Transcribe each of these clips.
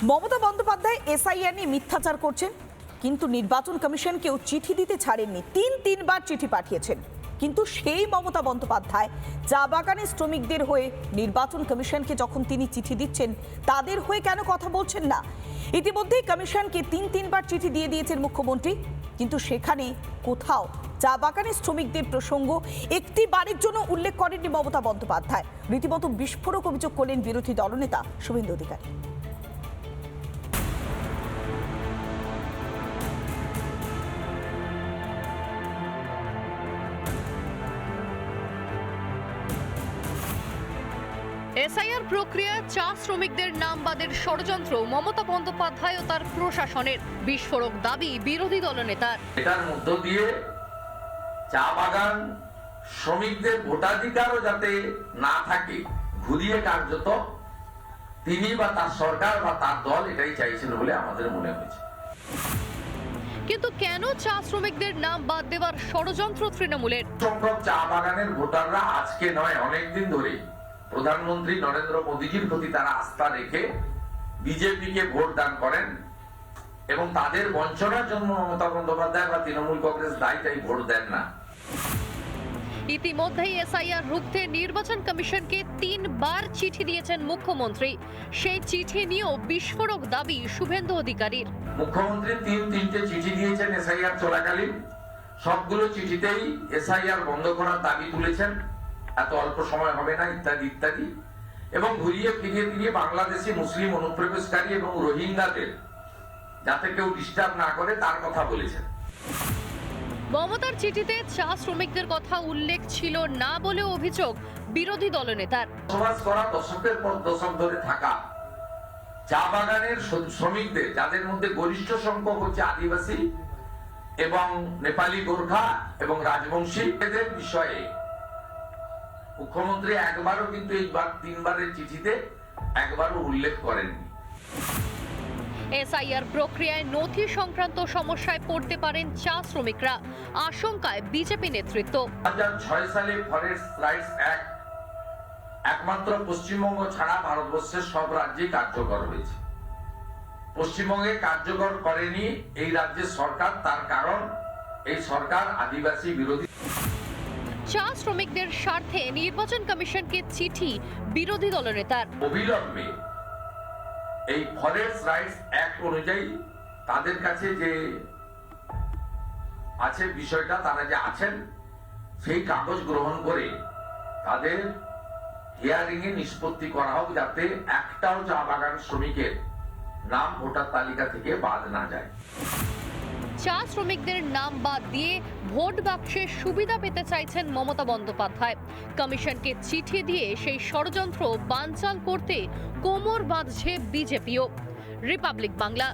Mamata Bandyopadhyay SIR নিয়ে মিথ্যাচার করছেন, কিন্তু নির্বাচন কমিশনকেও চিঠি দিতে ছাড়েননি। তিনবার চিঠি পাঠিয়েছেন, কিন্তু সেই মমতা বন্দ্যোপাধ্যায় চা বাগানের শ্রমিকদের হয়ে নির্বাচন কমিশনকে যখন তিনি চিঠি দিচ্ছেন, তাদের হয়ে কেন কথা বলছেন না? ইতিমধ্যেই কমিশনকে তিনবার চিঠি দিয়ে দিয়েছেন মুখ্যমন্ত্রী, কিন্তু সেখানে কোথাও চা বাগানের শ্রমিকদের প্রসঙ্গ একটি বারের জন্য উল্লেখ করেননি মমতা বন্দ্যোপাধ্যায়। রীতিমতো বিস্ফোরক অভিযোগ করলেন বিরোধী দলনেতা শুভেন্দু অধিকারী। এসআইআর প্রক্রিয়ায় চা শ্রমিকদের নাম বাদের ষড়যন্ত্র মমতা বন্দ্যোপাধ্যায় ও তার প্রশাসনের, বিস্ফোরক দাবি বিরোধী দলনেতার। এটার মধ্য দিয়ে চা বাগান শ্রমিকদের ভোটাধিকারও যাতে না থাকে, ঘুরিয়ে কার্যত তিনি বা তার সরকার বা তার দল এটাই চাইছিল বলে আমাদের মনে হয়েছে। কিন্তু কেন চা শ্রমিকদের নাম বাদ দেওয়ার ষড়যন্ত্র তৃণমূলের? সংখ্যক চা বাগানের ভোটাররা আজকে নয়, অনেকদিন ধরে প্রধানমন্ত্রী নরেন্দ্র মোদীজির প্রতি তারা আস্থা রেখে বিজেপিকে ভোট দান করেন এবং তাদের বঞ্চনার জন্য মমতা বন্দ্যোপাধ্যায় বা তৃণমূল কংগ্রেস দায়ী তাই ভোট দেন না। ইতিমধ্যেই এসআইআর রুখতে নির্বাচন কমিশনকে তিনবার চিঠি দিয়েছেন মুখ্যমন্ত্রী। সেই চিঠি নিয়েও বিস্ফোরক দাবি শুভেন্দু অধিকারীর। মুখ্যমন্ত্রী তিনটে চিঠি দিয়েছেন এসআইআর চলাকালীন, সবগুলো চিঠিতেই এসআইআর বন্ধ করার দাবি তুলেছেন, এত অল্প সময় হবে না ইত্যাদি ইত্যাদি, এবং ঘুরিয়ে ফিরিয়ে বাংলাদেশি মুসলিম অনুপ্রবেশকারী এবং রোহিঙ্গাদের যাতে কেউ ডিস্টার্ব না করে তার কথা বলেছেন। মমতার চিঠিতে চা শ্রমিকদের কথা উল্লেখ ছিল না বলে অভিযোগ বিরোধী দলনেতার। বসবাস করা দশকের পর দশক ধরে থাকা চা বাগানের শ্রমিকদের, যাদের মধ্যে গরিষ্ঠ সংখ্যক হচ্ছে আদিবাসী এবং নেপালি, গোর্খা এবং রাজবংশী, এদের বিষয়ে মুখ্যমন্ত্রী একবারও কিন্তু এই তিনবারের চিঠিতে একবারও উল্লেখ করেননি। এসআইআর প্রক্রিয়ায় নথি সংক্রান্ত সমস্যায় পড়তে পারেন চা শ্রমিকরা, আশঙ্কায় বিজেপি নেতৃত্ব। 2006 সালে ফরেস্ট রাইটস অ্যাক্ট একমাত্র পশ্চিমবঙ্গ ছাড়া ভারতবর্ষের সব রাজ্যেই কার্যকর হয়েছে। পশ্চিমবঙ্গে কার্যকর করেনি এই রাজ্যের সরকার, তার কারণ এই সরকার আদিবাসী বিরোধী। চা শ্রমিকদের স্বার্থে নির্বাচন কমিশনকে চিঠি বিরোধী দলনেতার। অবিলম্বে এই ফরেস্ট রাইটস অ্যাক্ট অনুযায়ী তাদের কাছে যে আছে বিষয়টা, তারা যে আছেন সেই কাগজ গ্রহণ করে তাদের হিয়ারিং এ নিষ্পত্তি করা হোক, যাতে একটাও চা বাগান শ্রমিকের নাম ভোটার তালিকা থেকে বাদ না যায়। চা শ্রমিকদের নাম বাদ দিয়ে ভোট বাক্সে সুবিধা পেতে চাইছেন মমতা বন্দ্যোপাধ্যায়। কমিশনকে চিঠি দিয়ে সেই ষড়যন্ত্র বানচাল করতে কোমর বাঁধছে বিজেপিও। রিপাবলিক বাংলা।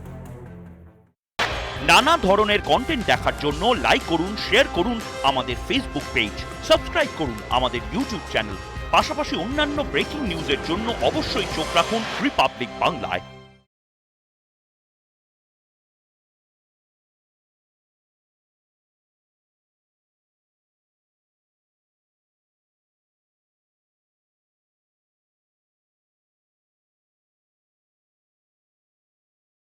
নানা ধরনের কন্টেন্ট দেখার জন্য লাইক করুন, শেয়ার করুন আমাদের ফেসবুক পেজ, সাবস্ক্রাইব করুন আমাদের ইউটিউব চ্যানেল। পাশাপাশি অন্যান্য ব্রেকিং নিউজের জন্য অবশ্যই চোখ রাখুন রিপাবলিক বাংলায়।